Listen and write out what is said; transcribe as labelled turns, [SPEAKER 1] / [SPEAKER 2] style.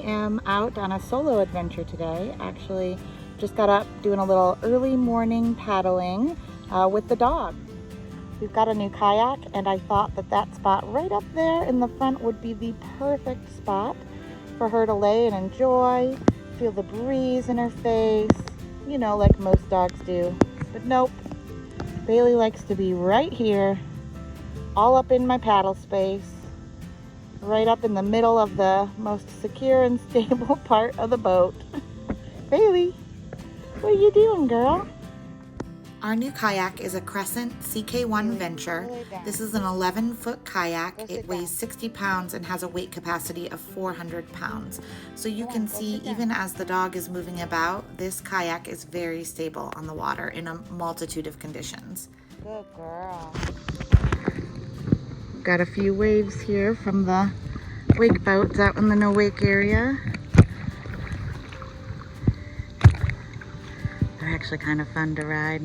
[SPEAKER 1] am out on a solo adventure today. Actually, just got up doing a little early morning paddling with the dog. We've got a new kayak, and I thought that that spot right up there in the front would be the perfect spot for her to lay and enjoy, feel the breeze in her face, you know, like most dogs do. But nope, Bailey likes to be right here, all up in my paddle space, right up in the middle of the most secure and stable part of the boat. Bailey, what are you doing, girl? Our new kayak is a Crescent CK1 Venture. This is an 11-foot kayak. It weighs 60 pounds and has a weight capacity of 400 pounds. So you can see, even as the dog is moving about, this kayak is very stable on the water in a multitude of conditions. Good girl. Got a few waves here from the wake boats out in the no wake area. They're actually kind of fun to ride.